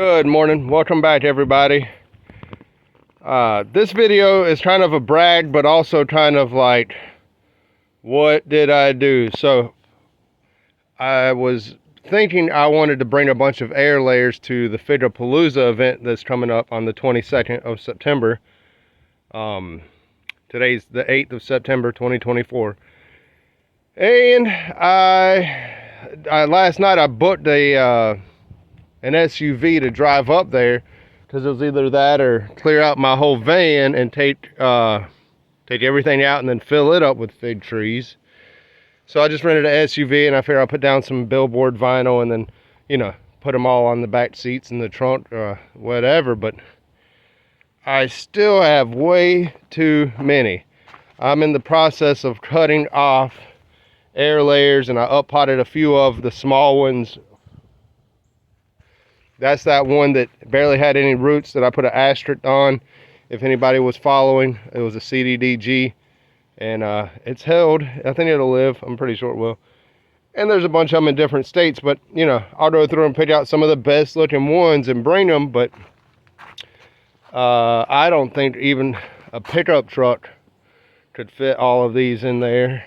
Good morning. Welcome back, everybody. This video is kind of a brag, but also kind of like, what did I do? So I was thinking I wanted to bring a bunch of air layers to the Figapalooza event that's coming up on the 22nd of September. Today's the 8th of September, 2024. And last night I booked an SUV to drive up there, because it was either that or clear out my whole van and take everything out and then fill it up with fig trees. So I just rented an SUV, and I figured I'll put down some billboard vinyl and then, put them all on the back seats and the trunk, whatever. But I still have way too many. I'm in the process of cutting off air layers, and I up-potted a few of the small ones. That's that one that barely had any roots that I put an asterisk on. If anybody was following, it was a CDDG, and it's held. I think it'll live. I'm pretty sure it will. And there's a bunch of them in different states, but I'll go through and pick out some of the best looking ones and bring them. But I don't think even a pickup truck could fit all of these in there.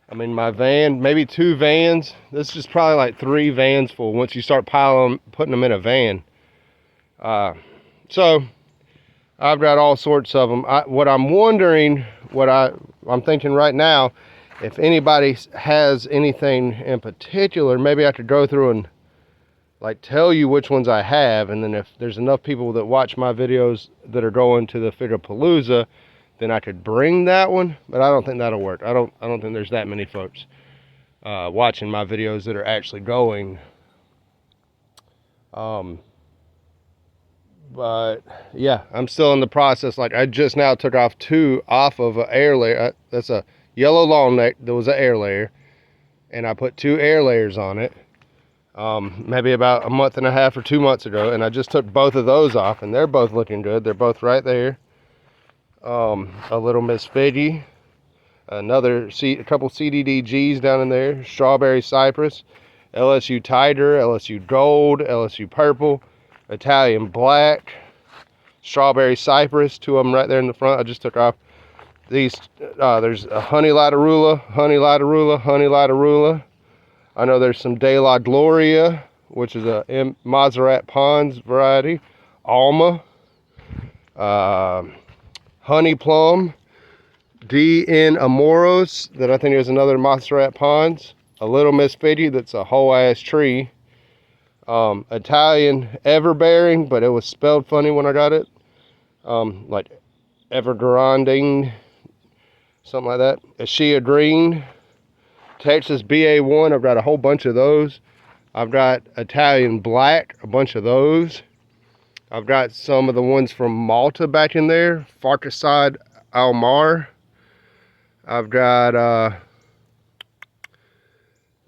I mean, my van, maybe 2 vans. This is probably like 3 vans full once you start putting them in a van. So I've got all sorts of them. What I'm wondering, I'm thinking right now, if anybody has anything in particular, maybe I could go through and like tell you which ones I have, and then if there's enough people that watch my videos that are going to the Figapalooza, then I could bring that one. But I don't think that'll work. I don't think there's that many folks watching my videos that are actually going. But yeah, I'm still in the process. Like, I just now took off 2 off of an air layer. That's a yellow long neck. There was an air layer, and I put 2 air layers on it maybe about a month and a half or 2 months ago, and I just took both of those off, and they're both looking good. They're both right there. A little Miss Figgy, a couple CDDGs down in there, strawberry cypress, LSU tiger, LSU gold, LSU purple, Italian black, strawberry cypress, 2 of them right there in the front. I just took off these. There's a honey lighterula, honey lighterula, honey lighterula. I know there's some De La Gloria, which is a Maserati Pons variety, Alma, honey plum, D.N. Amoros, that I think is another Maserati Pons, a little Miss Figgy that's a whole ass tree, Italian everbearing, but it was spelled funny when I got it, like evergranding, something like that. Ashia green, Texas BA1, I've got a whole bunch of those. I've got Italian black, a bunch of those. I've got some of the ones from Malta back in there, Farkasad Almar. I've got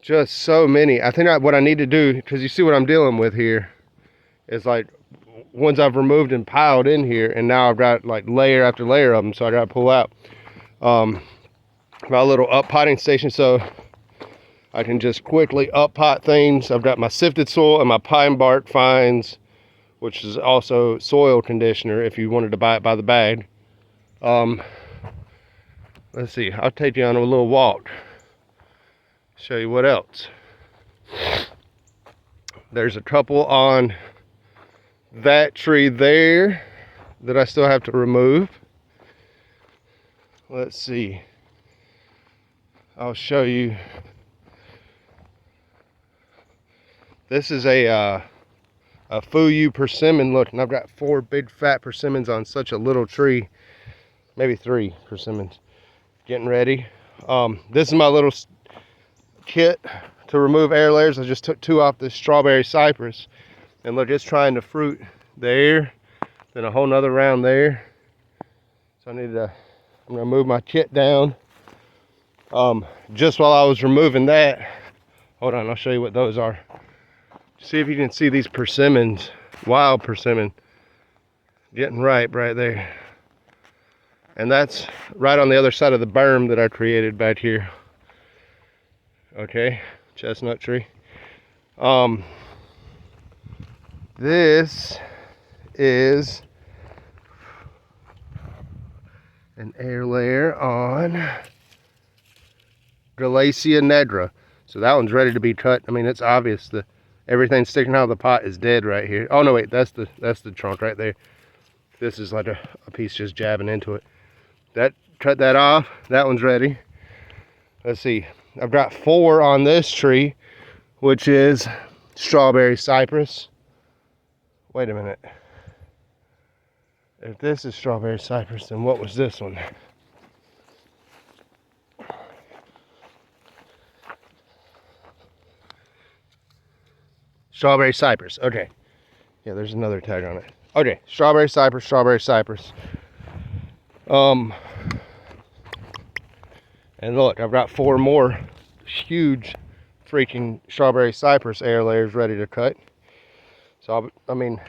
just so many. I think what I need to do, because you see what I'm dealing with here, is like ones I've removed and piled in here, and now I've got like layer after layer of them, so I got to pull out my little up potting station so I can just quickly up pot things. I've got my sifted soil and my pine bark fines, which is also soil conditioner if you wanted to buy it by the bag. Let's see, I'll take you on a little walk, show you what else. There's a couple on that tree there that I still have to remove. Let's see, I'll show you. This is a Fuyu persimmon. Look, and I've got 4 big fat persimmons on such a little tree. Maybe 3 persimmons. Getting ready. This is my little kit to remove air layers. I just took 2 off this strawberry cypress. And look, it's trying to fruit there. Then a whole nother round there. So I'm gonna move my kit down. Just while I was removing that, hold on, I'll show you what those are. See if you can see these persimmons, wild persimmon, getting ripe right there. And that's right on the other side of the berm that I created back here. Okay, chestnut tree. This is an air layer on Galacia nedra. So that one's ready to be cut. I mean, it's obvious that everything sticking out of the pot is dead right here. Oh no, wait, that's the trunk right there. This is like a piece just jabbing into it. Cut that off. That one's ready. Let's see. I've got 4 on this tree, which is strawberry cypress. Wait a minute. If this is strawberry cypress, then what was this one? Strawberry cypress. Okay. Yeah, there's another tag on it. Okay, strawberry cypress, strawberry cypress. And look, I've got 4 more huge freaking strawberry cypress air layers ready to cut. So, I mean,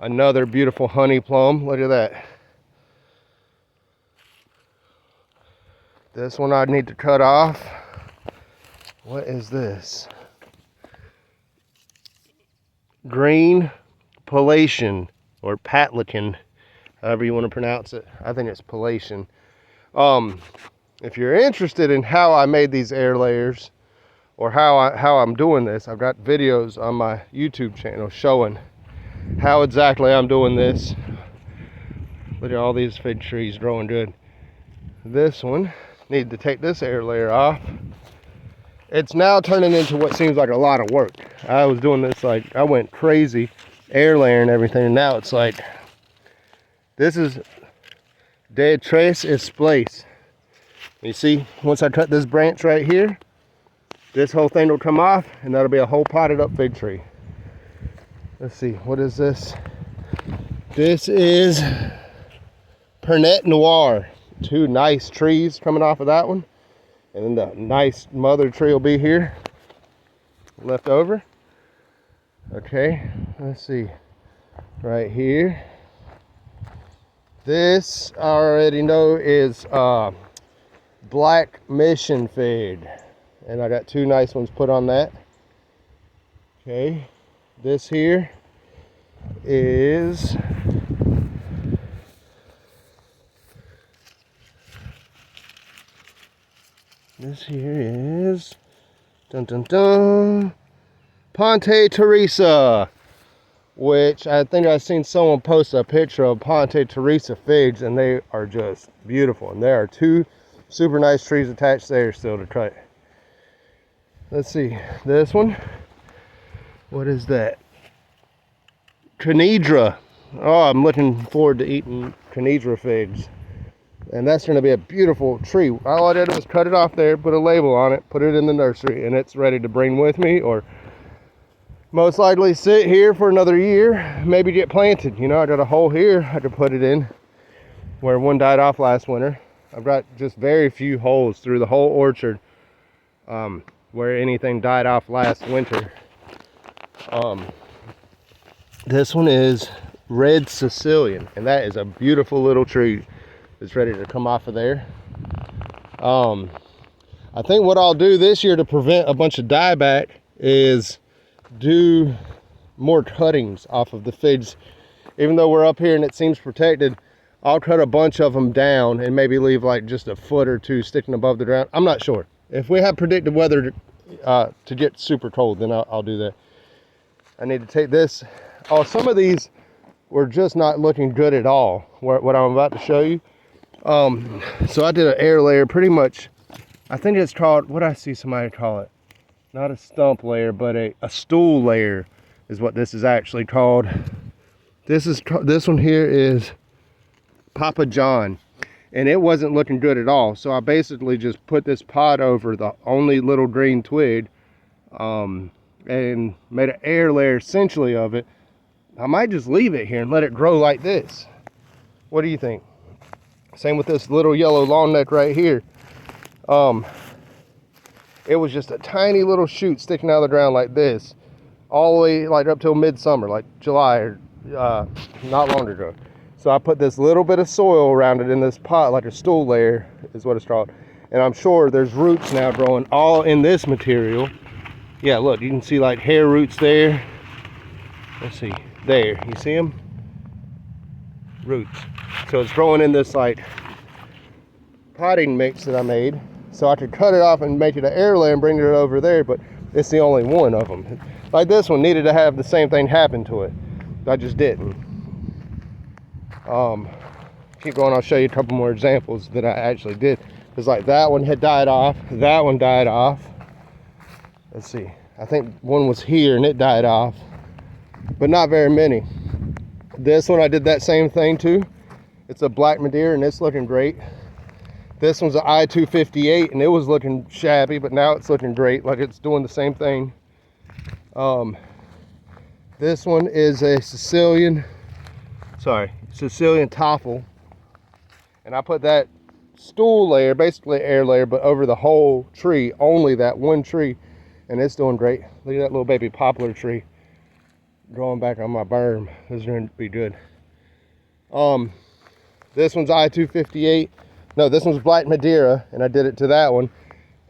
another beautiful honey plum. Look at that. This one I need to cut off. What is this? Green Palatian, or Patlican, however you want to pronounce it. I think it's Palatian. If you're interested in how I made these air layers, or how I'm doing this, I've got videos on my YouTube channel showing how exactly I'm doing this. Look at all these fig trees growing good. This one, need to take this air layer off. It's now turning into what seems like a lot of work. I was doing this like, I went crazy air layer and everything, and now it's like, this is de tres esplace. You see, once I cut this branch right here, this whole thing will come off, and that'll be a whole potted up fig tree. Let's see, what is this? This is Pernet Noir. 2 nice trees coming off of that one. And then the nice mother tree will be here, left over. Okay, let's see, right here. This I already know is black mission fig, and I got 2 nice ones put on that. Okay, this here is dun dun dun, Ponte Teresa, which I think I've seen someone post a picture of Ponte Teresa figs, and they are just beautiful. And there are 2 super nice trees attached there still to cut. Let's see, this one, what is that? Canedra. Oh, I'm looking forward to eating Canedra figs. And that's going to be a beautiful tree. All I did was cut it off there, put a label on it, put it in the nursery, and it's ready to bring with me, or most likely sit here for another year, maybe get planted. You know, I got a hole here I could put it in where one died off last winter. I've got just very few holes through the whole orchard where anything died off last winter. This one is Red Sicilian, and that is a beautiful little tree that's ready to come off of there. I think what I'll do this year to prevent a bunch of dieback is do more cuttings off of the figs. Even though we're up here and it seems protected, I'll cut a bunch of them down and maybe leave like just a foot or 2 sticking above the ground. I'm not sure. If we have predicted weather to get super cold, then I'll do that. I need to take this. Oh, some of these were just not looking good at all, what I'm about to show you. So I did an air layer, pretty much, I think it's called, what I see somebody call it, not a stump layer, but a stool layer is what this is actually called. This one here is Papa John, and it wasn't looking good at all. So I basically just put this pot over the only little green twig, and made an air layer essentially of it. I might just leave it here and let it grow like this. What do you think? Same with this little yellow long neck right here. It was just a tiny little shoot sticking out of the ground like this, all the way like up till midsummer, like July, or not long ago. So I put this little bit of soil around it in this pot, like a stool layer is what it's called. And I'm sure there's roots now growing all in this material. Yeah, look, you can see like hair roots there. let's see, there, you see them? Roots. So it's growing in this like potting mix that I made. So I could cut it off and make it an air layer and bring it over there, but it's the only one of them. Like this one needed to have the same thing happen to it. I just didn't. Keep going, I'll show you a couple more examples that I actually did. Because like that one had died off, that one died off. Let's see, I think one was here and it died off, but not very many. This one I did that same thing too. It's a black Madeira and it's looking great. This one's an I-258 and it was looking shabby, but now it's looking great, like it's doing the same thing. This one is a Sicilian toffel, and I put that stool layer, basically air layer, but over the whole tree, only that one tree, and it's doing great. Look at that little baby poplar tree growing back on my berm. This is going to be good. This one's I-258. No, this one's black Madeira, and I did it to that one.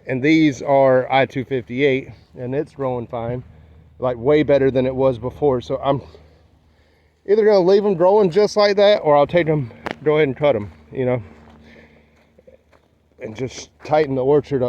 And these are I-258, and it's growing fine, like way better than it was before. So I'm either going to leave them growing just like that, or I'll take them, go ahead and cut them, you know, and just tighten the orchard up.